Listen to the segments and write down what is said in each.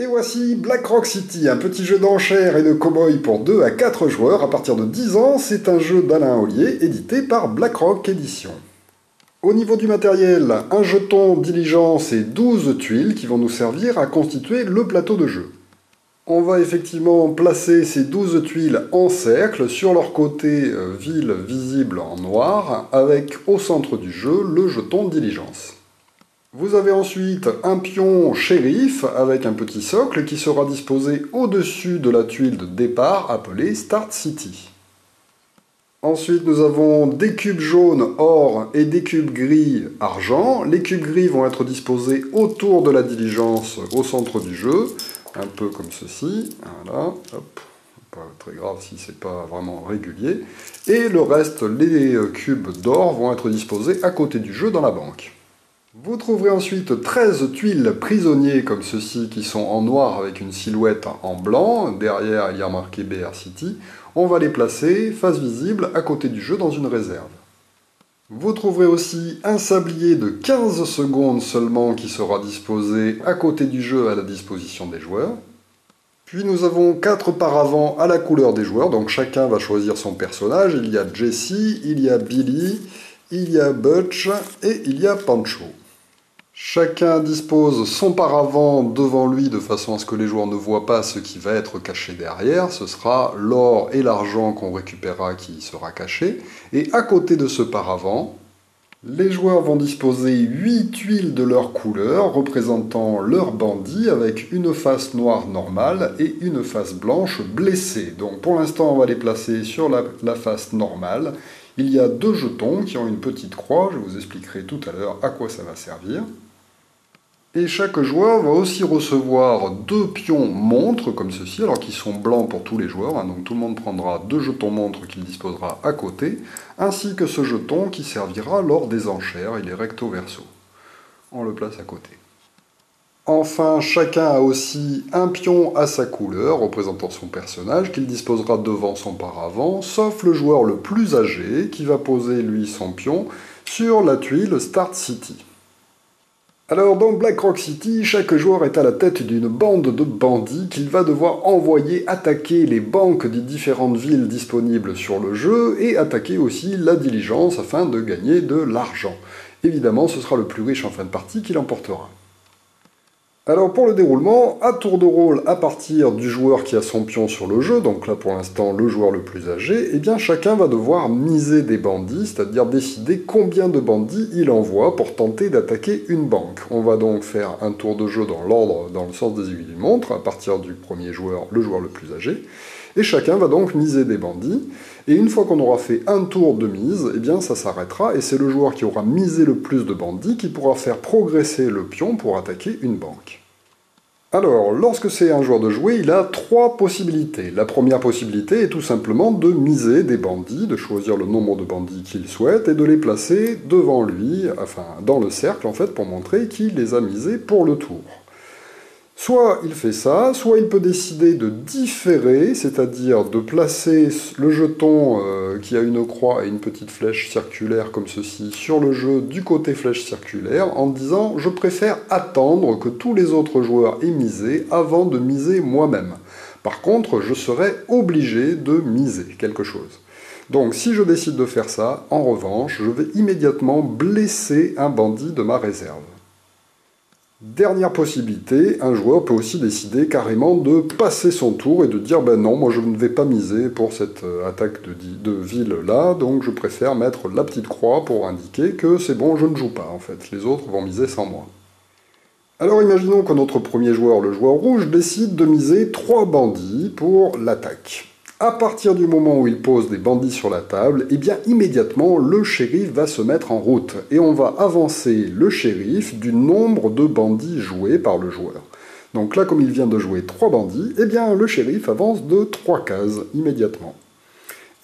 Et voici Black Rock City, un petit jeu d'enchères et de cow-boy pour 2 à 4 joueurs à partir de 10 ans. C'est un jeu d'Alain Ollier, édité par Black Rock Édition. Au niveau du matériel, un jeton diligence et 12 tuiles qui vont nous servir à constituer le plateau de jeu. On va effectivement placer ces 12 tuiles en cercle sur leur côté ville visible en noir, avec au centre du jeu le jeton diligence. Vous avez ensuite un pion shérif avec un petit socle qui sera disposé au-dessus de la tuile de départ appelée Start City. Ensuite, nous avons des cubes jaunes or et des cubes gris argent. Les cubes gris vont être disposés autour de la diligence au centre du jeu, un peu comme ceci. Voilà, hop. Pas très grave si c'est pas vraiment régulier. Et le reste, les cubes d'or vont être disposés à côté du jeu dans la banque. Vous trouverez ensuite 13 tuiles prisonniers comme ceci qui sont en noir avec une silhouette en blanc. Derrière, il y a marqué BR City. On va les placer face visible à côté du jeu dans une réserve. Vous trouverez aussi un sablier de 15 secondes seulement qui sera disposé à côté du jeu à la disposition des joueurs. Puis nous avons 4 paravents à la couleur des joueurs, donc chacun va choisir son personnage. Il y a Jesse, il y a Billy, il y a Butch et il y a Pancho. Chacun dispose son paravent devant lui de façon à ce que les joueurs ne voient pas ce qui va être caché derrière. Ce sera l'or et l'argent qu'on récupérera qui sera caché. Et à côté de ce paravent, les joueurs vont disposer 8 tuiles de leur couleur représentant leur bandit avec une face noire normale et une face blanche blessée. Donc pour l'instant on va les placer sur la face normale. Il y a 2 jetons qui ont une petite croix, je vous expliquerai tout à l'heure à quoi ça va servir. Et chaque joueur va aussi recevoir 2 pions montres comme ceci, alors qu'ils sont blancs pour tous les joueurs, hein, donc tout le monde prendra 2 jetons montres qu'il disposera à côté, ainsi que ce jeton qui servira lors des enchères, il est recto verso. On le place à côté. Enfin, chacun a aussi un pion à sa couleur, représentant son personnage, qu'il disposera devant son paravent, sauf le joueur le plus âgé, qui va poser, lui, son pion sur la tuile Start City. Alors, dans Black Rock City, chaque joueur est à la tête d'une bande de bandits qu'il va devoir envoyer attaquer les banques des différentes villes disponibles sur le jeu, et attaquer aussi la diligence afin de gagner de l'argent. Évidemment, ce sera le plus riche en fin de partie qui l'emportera. Alors pour le déroulement, à tour de rôle à partir du joueur qui a son pion sur le jeu, donc là pour l'instant le joueur le plus âgé, eh bien chacun va devoir miser des bandits, c'est-à-dire décider combien de bandits il envoie pour tenter d'attaquer une banque. On va donc faire un tour de jeu dans l'ordre, dans le sens des aiguilles d'une montre, à partir du premier joueur, le joueur le plus âgé, et chacun va donc miser des bandits, et une fois qu'on aura fait un tour de mise, eh bien ça s'arrêtera, et c'est le joueur qui aura misé le plus de bandits qui pourra faire progresser le pion pour attaquer une banque. Alors, lorsque c'est un joueur de jouer, il a 3 possibilités. La première possibilité est tout simplement de miser des bandits, de choisir le nombre de bandits qu'il souhaite, et de les placer devant lui, enfin dans le cercle en fait, pour montrer qu'il les a misés pour le tour. Soit il fait ça, soit il peut décider de différer, c'est-à-dire de placer le jeton qui a une croix et une petite flèche circulaire comme ceci sur le jeu du côté flèche circulaire en disant « je préfère attendre que tous les autres joueurs aient misé avant de miser moi-même. Par contre, je serai obligé de miser quelque chose. » Donc si je décide de faire ça, en revanche, je vais immédiatement blesser un bandit de ma réserve. Dernière possibilité, un joueur peut aussi décider carrément de passer son tour et de dire « ben non, moi je ne vais pas miser pour cette attaque de ville là, donc je préfère mettre la petite croix pour indiquer que c'est bon, je ne joue pas en fait, les autres vont miser sans moi ». Alors imaginons que notre premier joueur, le joueur rouge, décide de miser 3 bandits pour l'attaque. À partir du moment où il pose des bandits sur la table, eh bien immédiatement le shérif va se mettre en route et on va avancer le shérif du nombre de bandits joués par le joueur. Donc là, comme il vient de jouer 3 bandits, eh bien le shérif avance de 3 cases immédiatement.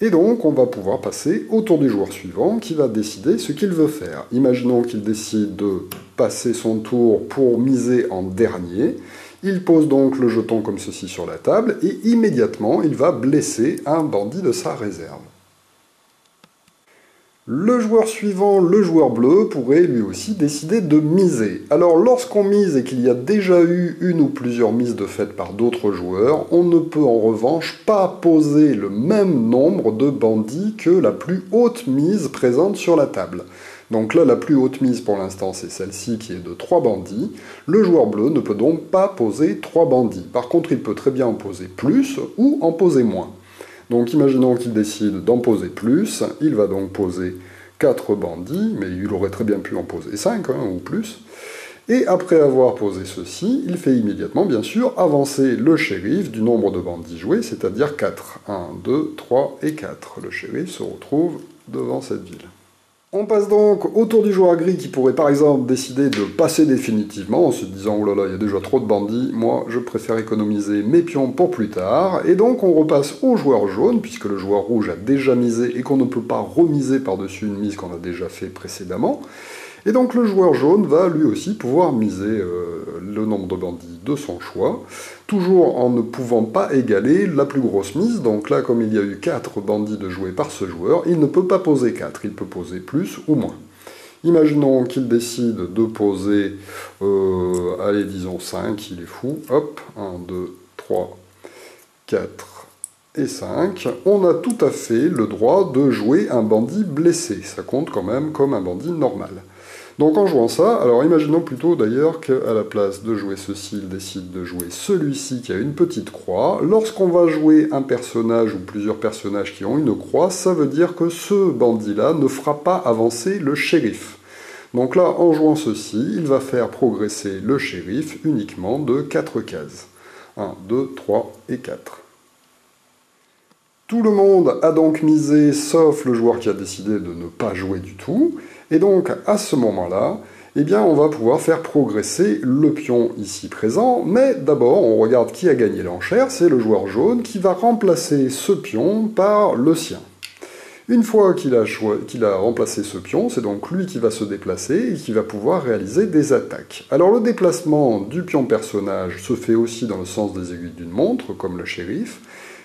Et donc on va pouvoir passer au tour du joueur suivant qui va décider ce qu'il veut faire. Imaginons qu'il décide de passer son tour pour miser en dernier. Il pose donc le jeton comme ceci sur la table, et immédiatement il va blesser un bandit de sa réserve. Le joueur suivant, le joueur bleu, pourrait lui aussi décider de miser. Alors lorsqu'on mise et qu'il y a déjà eu une ou plusieurs mises de fait par d'autres joueurs, on ne peut en revanche pas poser le même nombre de bandits que la plus haute mise présente sur la table. Donc là, la plus haute mise pour l'instant, c'est celle-ci qui est de 3 bandits. Le joueur bleu ne peut donc pas poser 3 bandits. Par contre, il peut très bien en poser plus ou en poser moins. Donc imaginons qu'il décide d'en poser plus, il va donc poser 4 bandits, mais il aurait très bien pu en poser 5 ou plus. Et après avoir posé ceci, il fait immédiatement, bien sûr, avancer le shérif du nombre de bandits joués, c'est-à-dire 4. 1, 2, 3 et 4. Le shérif se retrouve devant cette ville. On passe donc au tour du joueur gris qui pourrait par exemple décider de passer définitivement en se disant « Oh là là, il y a déjà trop de bandits, moi je préfère économiser mes pions pour plus tard ». Et donc on repasse au joueur jaune, puisque le joueur rouge a déjà misé et qu'on ne peut pas remiser par-dessus une mise qu'on a déjà fait précédemment. Et donc le joueur jaune va lui aussi pouvoir miser le nombre de bandits de son choix, toujours en ne pouvant pas égaler la plus grosse mise. Donc là, comme il y a eu 4 bandits de jouer par ce joueur, il ne peut pas poser 4, il peut poser plus ou moins. Imaginons qu'il décide de poser, allez disons 5, il est fou, hop, 1, 2, 3, 4 et 5, on a tout à fait le droit de jouer un bandit blessé, ça compte quand même comme un bandit normal. Donc en jouant ça, alors imaginons plutôt d'ailleurs qu'à la place de jouer ceci, il décide de jouer celui-ci qui a une petite croix. Lorsqu'on va jouer un personnage ou plusieurs personnages qui ont une croix, ça veut dire que ce bandit-là ne fera pas avancer le shérif. Donc là, en jouant ceci, il va faire progresser le shérif uniquement de 4 cases. 1, 2, 3 et 4. Tout le monde a donc misé, sauf le joueur qui a décidé de ne pas jouer du tout. Et donc, à ce moment-là, eh bien, on va pouvoir faire progresser le pion ici présent. Mais d'abord, on regarde qui a gagné l'enchère. C'est le joueur jaune qui va remplacer ce pion par le sien. Une fois qu'il a remplacé ce pion, c'est donc lui qui va se déplacer et qui va pouvoir réaliser des attaques. Alors le déplacement du pion personnage se fait aussi dans le sens des aiguilles d'une montre, comme le shérif.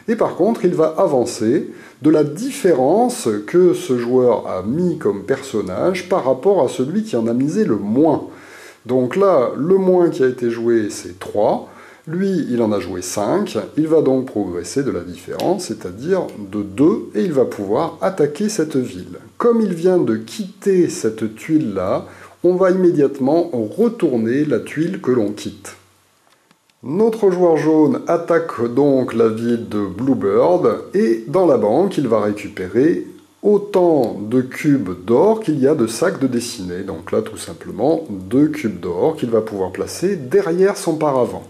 Et par contre, il va avancer de la différence que ce joueur a mis comme personnage par rapport à celui qui en a misé le moins. Donc là, le moins qui a été joué, c'est 3. Lui, il en a joué 5. Il va donc progresser de la différence, c'est-à-dire de 2, et il va pouvoir attaquer cette ville. Comme il vient de quitter cette tuile-là, on va immédiatement retourner la tuile que l'on quitte. Notre joueur jaune attaque donc la ville de Bluebird et dans la banque, il va récupérer autant de cubes d'or qu'il y a de sacs de dessinée. Donc là, tout simplement, 2 cubes d'or qu'il va pouvoir placer derrière son paravent.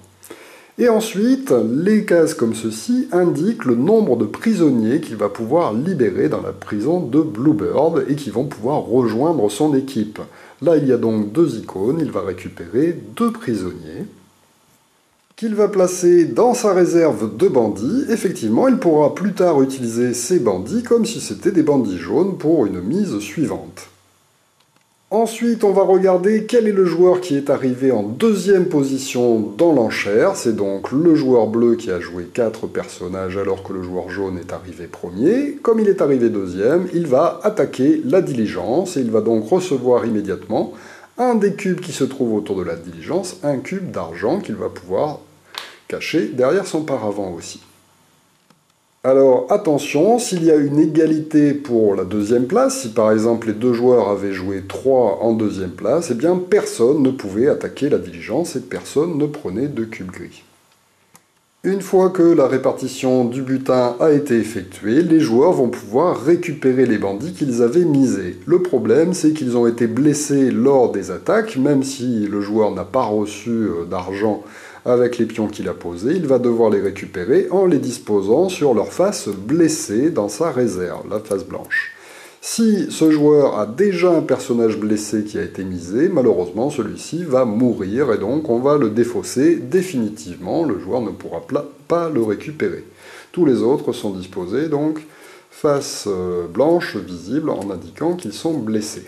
Et ensuite, les cases comme ceci indiquent le nombre de prisonniers qu'il va pouvoir libérer dans la prison de Bluebird et qui vont pouvoir rejoindre son équipe. Là, il y a donc 2 icônes, il va récupérer 2 prisonniers qu'il va placer dans sa réserve de bandits. Effectivement, il pourra plus tard utiliser ces bandits comme si c'était des bandits jaunes pour une mise suivante. Ensuite, on va regarder quel est le joueur qui est arrivé en deuxième position dans l'enchère. C'est donc le joueur bleu qui a joué 4 personnages alors que le joueur jaune est arrivé premier. Comme il est arrivé deuxième, il va attaquer la diligence et il va donc recevoir immédiatement un des cubes qui se trouve autour de la diligence, un cube d'argent qu'il va pouvoir cacher derrière son paravent aussi. Alors attention, s'il y a une égalité pour la deuxième place, si par exemple les 2 joueurs avaient joué 3 en deuxième place, eh bien personne ne pouvait attaquer la diligence et personne ne prenait de cube gris. Une fois que la répartition du butin a été effectuée, les joueurs vont pouvoir récupérer les bandits qu'ils avaient misés. Le problème, c'est qu'ils ont été blessés lors des attaques, même si le joueur n'a pas reçu d'argent avec les pions qu'il a posés, il va devoir les récupérer en les disposant sur leur face blessée dans sa réserve, la face blanche. Si ce joueur a déjà un personnage blessé qui a été misé, malheureusement celui-ci va mourir et donc on va le défausser définitivement, le joueur ne pourra pas le récupérer. Tous les autres sont disposés donc face blanche visible en indiquant qu'ils sont blessés.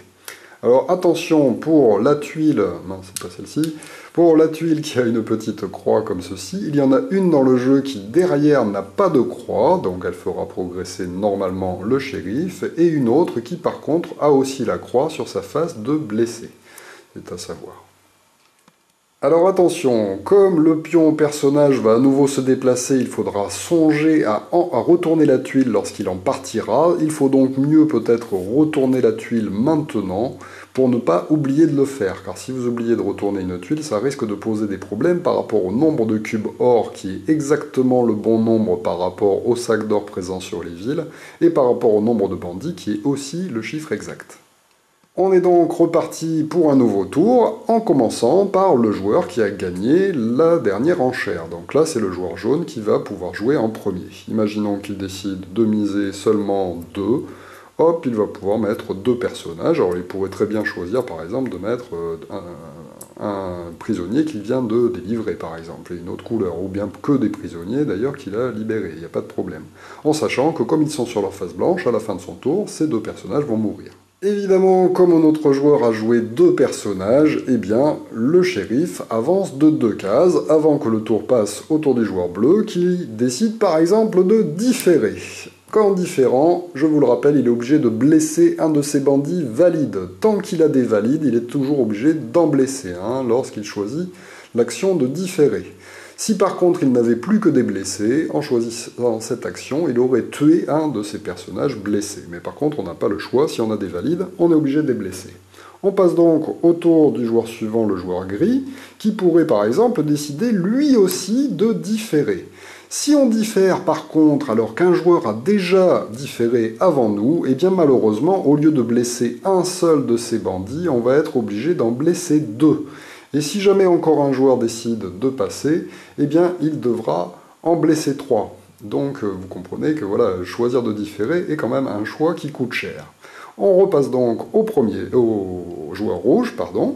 Alors attention, pour la tuile, non c'est pas celle-ci, pour la tuile qui a une petite croix comme ceci, il y en a une dans le jeu qui derrière n'a pas de croix, donc elle fera progresser normalement le shérif, et une autre qui par contre a aussi la croix sur sa face de blessé. C'est à savoir. Alors attention, comme le pion personnage va à nouveau se déplacer, il faudra songer à retourner la tuile lorsqu'il en partira. Il faut donc mieux peut-être retourner la tuile maintenant pour ne pas oublier de le faire. Car si vous oubliez de retourner une tuile, ça risque de poser des problèmes par rapport au nombre de cubes or qui est exactement le bon nombre par rapport au sac d'or présent sur les villes et par rapport au nombre de bandits qui est aussi le chiffre exact. On est donc reparti pour un nouveau tour, en commençant par le joueur qui a gagné la dernière enchère. Donc là, c'est le joueur jaune qui va pouvoir jouer en premier. Imaginons qu'il décide de miser seulement 2. Hop, il va pouvoir mettre 2 personnages. Alors il pourrait très bien choisir, par exemple, de mettre un prisonnier qu'il vient de délivrer, par exemple, et une autre couleur, ou bien que des prisonniers, d'ailleurs, qu'il a libérés, il n'y a pas de problème. En sachant que comme ils sont sur leur face blanche, à la fin de son tour, ces 2 personnages vont mourir. Évidemment, comme notre joueur a joué 2 personnages, eh bien, le shérif avance de 2 cases avant que le tour passe au tour du joueur bleu qui décide par exemple de différer. Qu'en différant, je vous le rappelle, il est obligé de blesser un de ses bandits valides. Tant qu'il a des valides, il est toujours obligé d'en blesser un lorsqu'il choisit l'action de différer. Si par contre il n'avait plus que des blessés, en choisissant cette action, il aurait tué un de ses personnages blessés. Mais par contre, on n'a pas le choix, si on a des valides, on est obligé de les blesser. On passe donc au tour du joueur suivant, le joueur gris, qui pourrait par exemple décider lui aussi de différer. Si on diffère par contre alors qu'un joueur a déjà différé avant nous, eh bien malheureusement, au lieu de blesser un seul de ces bandits, on va être obligé d'en blesser 2. Et si jamais encore un joueur décide de passer, eh bien il devra en blesser 3. Donc vous comprenez que voilà, choisir de différer est quand même un choix qui coûte cher. On repasse donc au joueur rouge, pardon.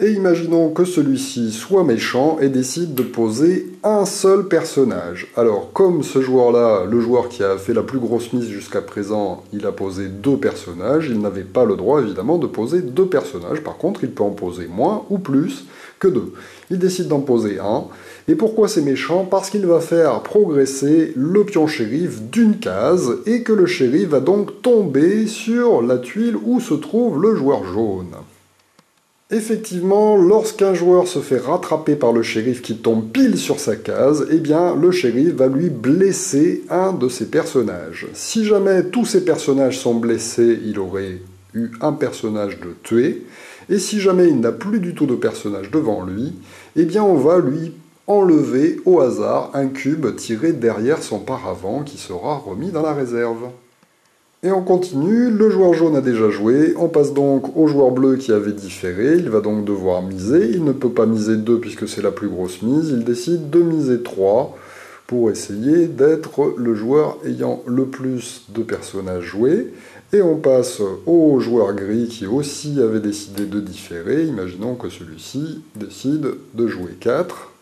Et imaginons que celui-ci soit méchant et décide de poser un seul personnage. Alors, comme ce joueur-là, le joueur qui a fait la plus grosse mise jusqu'à présent, il a posé 2 personnages, il n'avait pas le droit, évidemment, de poser 2 personnages. Par contre, il peut en poser moins ou plus que 2. Il décide d'en poser un. Et pourquoi c'est méchant? Parce qu'il va faire progresser le pion shérif d'une case, et que le shérif va donc tomber sur la tuile où se trouve le joueur jaune. Effectivement, lorsqu'un joueur se fait rattraper par le shérif qui tombe pile sur sa case, eh bien, le shérif va lui blesser un de ses personnages. Si jamais tous ses personnages sont blessés, il aurait eu un personnage de tué, et si jamais il n'a plus du tout de personnage devant lui, eh bien, on va lui enlever au hasard un cube tiré derrière son paravent qui sera remis dans la réserve. Et on continue, le joueur jaune a déjà joué, on passe donc au joueur bleu qui avait différé, il va donc devoir miser, il ne peut pas miser 2 puisque c'est la plus grosse mise, il décide de miser 3 pour essayer d'être le joueur ayant le plus de personnages joués. Et on passe au joueur gris qui aussi avait décidé de différer, imaginons que celui-ci décide de jouer 4.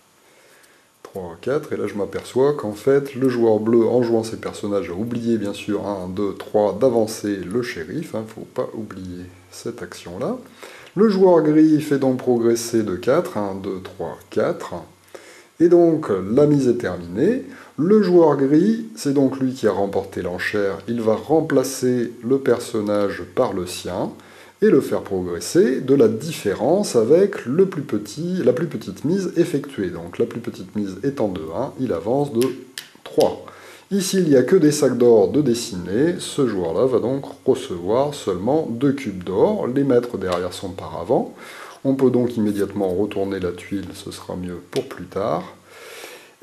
3, 4, et là je m'aperçois qu'en fait, le joueur bleu, en jouant ses personnages, a oublié bien sûr 1, 2, 3 d'avancer le shérif, faut pas oublier cette action-là. Le joueur gris fait donc progresser de 4, 1, 2, 3, 4, et donc la mise est terminée. Le joueur gris, c'est donc lui qui a remporté l'enchère, il va remplacer le personnage par le sien, et le faire progresser de la différence avec la plus petite mise effectuée. Donc la plus petite mise étant de 1, il avance de 3. Ici, il n'y a que des sacs d'or de dessiner. Ce joueur-là va donc recevoir seulement 2 cubes d'or, les mettre derrière son paravent. On peut donc immédiatement retourner la tuile, ce sera mieux pour plus tard.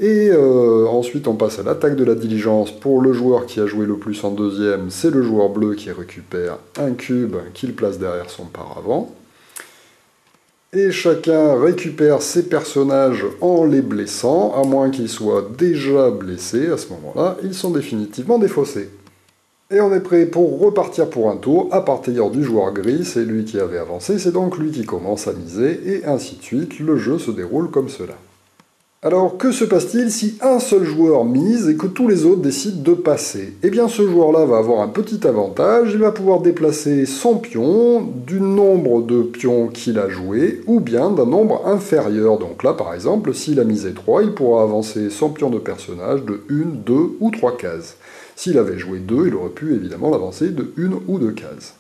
Et ensuite, on passe à l'attaque de la diligence. Pour le joueur qui a joué le plus en deuxième, c'est le joueur bleu qui récupère un cube qu'il place derrière son paravent. Et chacun récupère ses personnages en les blessant, à moins qu'ils soient déjà blessés. À ce moment-là, ils sont définitivement défaussés. Et on est prêt pour repartir pour un tour, à partir du joueur gris, c'est lui qui avait avancé, c'est donc lui qui commence à miser, et ainsi de suite, le jeu se déroule comme cela. Alors, que se passe-t-il si un seul joueur mise et que tous les autres décident de passer? Eh bien, ce joueur-là va avoir un petit avantage, il va pouvoir déplacer son pion du nombre de pions qu'il a joué, ou bien d'un nombre inférieur. Donc là, par exemple, s'il a misé 3, il pourra avancer son pion de personnage de 1, 2 ou 3 cases. S'il avait joué 2, il aurait pu évidemment l'avancer de 1 ou 2 cases.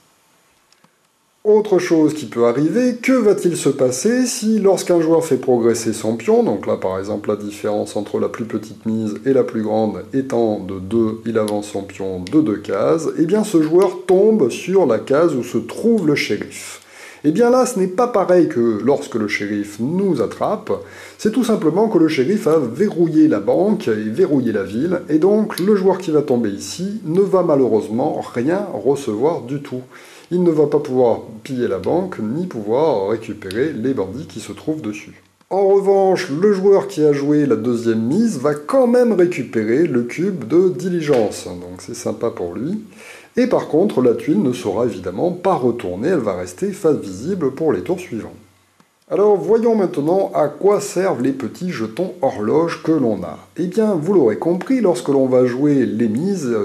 Autre chose qui peut arriver, que va-t-il se passer si lorsqu'un joueur fait progresser son pion, donc là par exemple la différence entre la plus petite mise et la plus grande étant de 2, il avance son pion de 2 cases, et bien ce joueur tombe sur la case où se trouve le shérif. Et bien là, ce n'est pas pareil que lorsque le shérif nous attrape, c'est tout simplement que le shérif a verrouillé la banque et verrouillé la ville, et donc le joueur qui va tomber ici ne va malheureusement rien recevoir du tout. Il ne va pas pouvoir piller la banque, ni pouvoir récupérer les bandits qui se trouvent dessus. En revanche, le joueur qui a joué la deuxième mise va quand même récupérer le cube de diligence, donc c'est sympa pour lui. Et par contre, la tuile ne sera évidemment pas retournée, elle va rester face visible pour les tours suivants. Alors voyons maintenant à quoi servent les petits jetons horloge que l'on a. Eh bien, vous l'aurez compris, lorsque l'on va jouer les mises,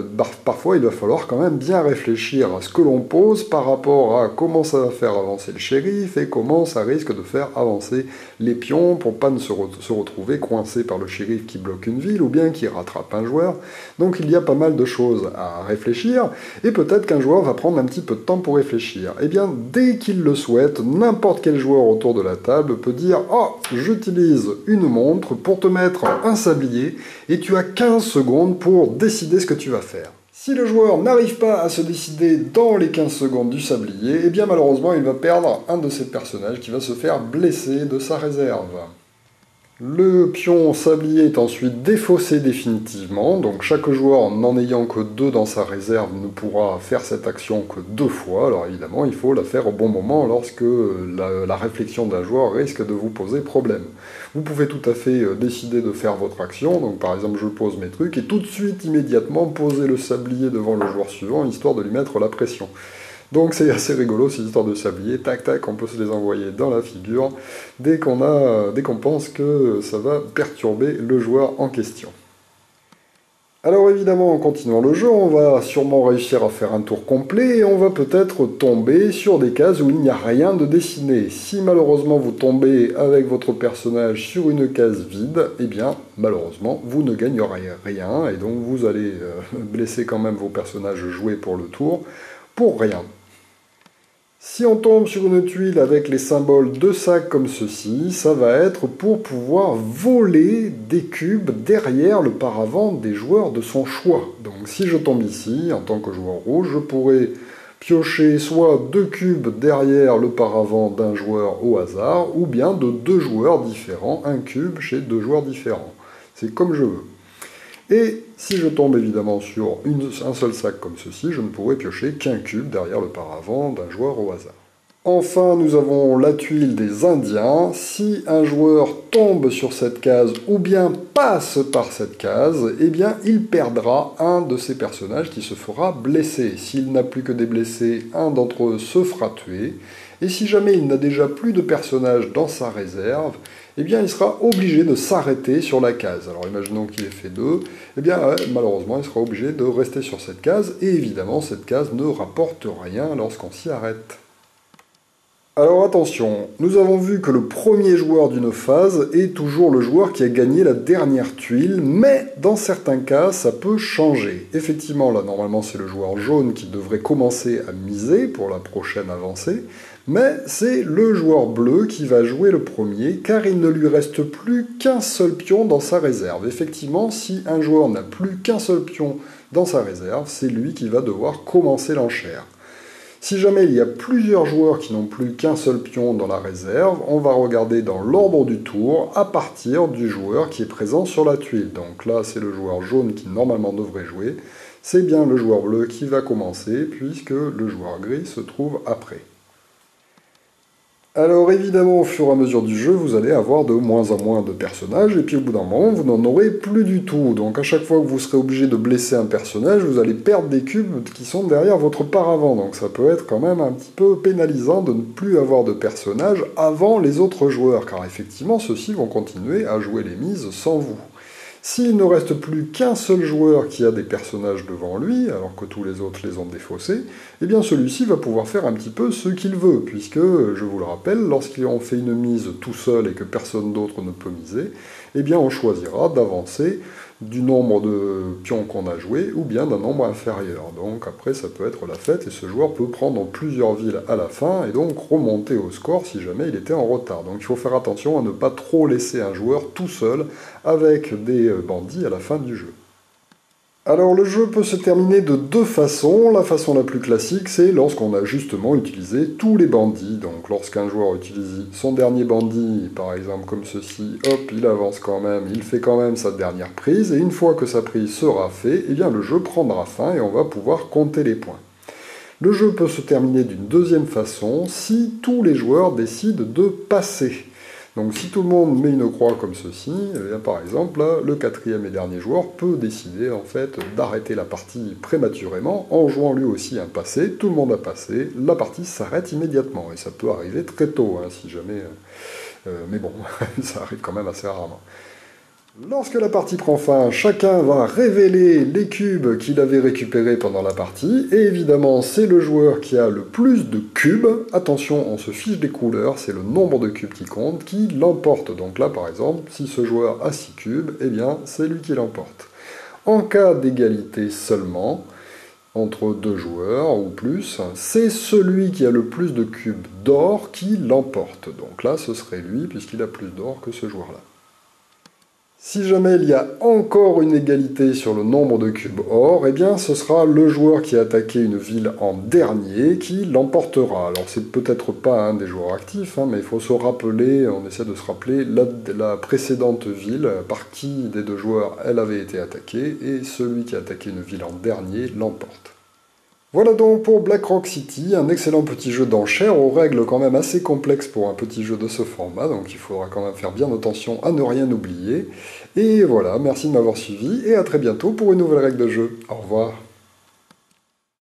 parfois il va falloir quand même bien réfléchir à ce que l'on pose par rapport à comment ça va faire avancer le shérif et comment ça risque de faire avancer les pions pour pas se retrouver coincé par le shérif qui bloque une ville ou bien qui rattrape un joueur. Donc il y a pas mal de choses à réfléchir et peut-être qu'un joueur va prendre un petit peu de temps pour réfléchir. Eh bien, dès qu'il le souhaite, n'importe quel joueur autour de la table peut dire « Oh, j'utilise une montre pour te mettre un sablier et tu as 15 secondes pour décider ce que tu vas faire. » Si le joueur n'arrive pas à se décider dans les 15 secondes du sablier, eh bien malheureusement il va perdre un de ses personnages qui va se faire blesser de sa réserve. Le pion sablier est ensuite défaussé définitivement, donc chaque joueur n'en ayant que 2 dans sa réserve ne pourra faire cette action que 2 fois, alors évidemment il faut la faire au bon moment lorsque la réflexion d'un joueur risque de vous poser problème. Vous pouvez tout à fait décider de faire votre action, donc par exemple je pose mes trucs et tout de suite immédiatement poser le sablier devant le joueur suivant histoire de lui mettre la pression. Donc c'est assez rigolo ces histoires de sablier, tac tac, on peut se les envoyer dans la figure dès qu'on pense que ça va perturber le joueur en question. Alors évidemment, en continuant le jeu, on va sûrement réussir à faire un tour complet et on va peut-être tomber sur des cases où il n'y a rien de dessiné. Si malheureusement vous tombez avec votre personnage sur une case vide, eh bien malheureusement vous ne gagnerez rien et donc vous allez blesser quand même vos personnages joués pour le tour pour rien. Si on tombe sur une tuile avec les symboles de sac comme ceci, ça va être pour pouvoir voler des cubes derrière le paravent des joueurs de son choix. Donc si je tombe ici, en tant que joueur rouge, je pourrais piocher soit 2 cubes derrière le paravent d'un joueur au hasard, ou bien de 2 joueurs différents, un cube chez 2 joueurs différents. C'est comme je veux. Et si je tombe évidemment sur un seul sac comme ceci, je ne pourrai piocher qu'un cube derrière le paravent d'un joueur au hasard. Enfin, nous avons la tuile des Indiens. Si un joueur tombe sur cette case ou bien passe par cette case, eh bien il perdra un de ses personnages qui se fera blesser. S'il n'a plus que des blessés, un d'entre eux se fera tuer. Et si jamais il n'a déjà plus de personnages dans sa réserve, eh bien il sera obligé de s'arrêter sur la case. Alors imaginons qu'il ait fait 2, eh bien malheureusement il sera obligé de rester sur cette case, et évidemment cette case ne rapporte rien lorsqu'on s'y arrête. Alors attention, nous avons vu que le premier joueur d'une phase est toujours le joueur qui a gagné la dernière tuile, mais dans certains cas ça peut changer. Effectivement là normalement c'est le joueur jaune qui devrait commencer à miser pour la prochaine avancée, mais c'est le joueur bleu qui va jouer le premier car il ne lui reste plus qu'un seul pion dans sa réserve. Effectivement, si un joueur n'a plus qu'un seul pion dans sa réserve, c'est lui qui va devoir commencer l'enchère. Si jamais il y a plusieurs joueurs qui n'ont plus qu'un seul pion dans la réserve, on va regarder dans l'ordre du tour à partir du joueur qui est présent sur la tuile. Donc là, c'est le joueur jaune qui normalement devrait jouer. C'est bien le joueur bleu qui va commencer puisque le joueur gris se trouve après. Alors évidemment, au fur et à mesure du jeu, vous allez avoir de moins en moins de personnages, et puis au bout d'un moment, vous n'en aurez plus du tout. Donc à chaque fois que vous serez obligé de blesser un personnage, vous allez perdre des cubes qui sont derrière votre paravent. Donc ça peut être quand même un petit peu pénalisant de ne plus avoir de personnages avant les autres joueurs, car effectivement, ceux-ci vont continuer à jouer les mises sans vous. S'il ne reste plus qu'un seul joueur qui a des personnages devant lui, alors que tous les autres les ont défaussés, eh bien celui-ci va pouvoir faire un petit peu ce qu'il veut, puisque, je vous le rappelle, lorsqu'on fait une mise tout seul et que personne d'autre ne peut miser, eh bien on choisira d'avancer du nombre de pions qu'on a joué, ou bien d'un nombre inférieur. Donc après ça peut être la fête, et ce joueur peut prendre plusieurs villes à la fin, et donc remonter au score si jamais il était en retard. Donc il faut faire attention à ne pas trop laisser un joueur tout seul, avec des bandits à la fin du jeu. Alors le jeu peut se terminer de deux façons. La façon la plus classique, c'est lorsqu'on a justement utilisé tous les bandits. Donc lorsqu'un joueur utilise son dernier bandit, par exemple comme ceci, hop, il avance quand même, il fait quand même sa dernière prise, et une fois que sa prise sera faite, eh bien le jeu prendra fin et on va pouvoir compter les points. Le jeu peut se terminer d'une deuxième façon si tous les joueurs décident de passer. Donc si tout le monde met une croix comme ceci, eh bien, par exemple, là, le quatrième et dernier joueur peut décider en fait d'arrêter la partie prématurément en jouant lui aussi un passé. Tout le monde a passé, la partie s'arrête immédiatement. Et ça peut arriver très tôt, hein, si jamais... mais bon, ça arrive quand même assez rarement. Lorsque la partie prend fin, chacun va révéler les cubes qu'il avait récupérés pendant la partie, et évidemment c'est le joueur qui a le plus de cubes, attention on se fiche des couleurs, c'est le nombre de cubes qui compte, qui l'emporte. Donc là par exemple, si ce joueur a 6 cubes, eh bien c'est lui qui l'emporte. En cas d'égalité seulement, entre deux joueurs ou plus, c'est celui qui a le plus de cubes d'or qui l'emporte. Donc là ce serait lui, puisqu'il a plus d'or que ce joueur-là. Si jamais il y a encore une égalité sur le nombre de cubes or, eh bien ce sera le joueur qui a attaqué une ville en dernier qui l'emportera. Alors c'est peut-être pas un des joueurs actifs, hein, mais il faut se rappeler, on essaie de se rappeler la précédente ville, par qui des deux joueurs elle avait été attaquée, et celui qui a attaqué une ville en dernier l'emporte. Voilà donc pour Black Rock City, un excellent petit jeu d'enchères aux règles quand même assez complexes pour un petit jeu de ce format, donc il faudra quand même faire bien attention à ne rien oublier. Et voilà, merci de m'avoir suivi, et à très bientôt pour une nouvelle règle de jeu. Au revoir.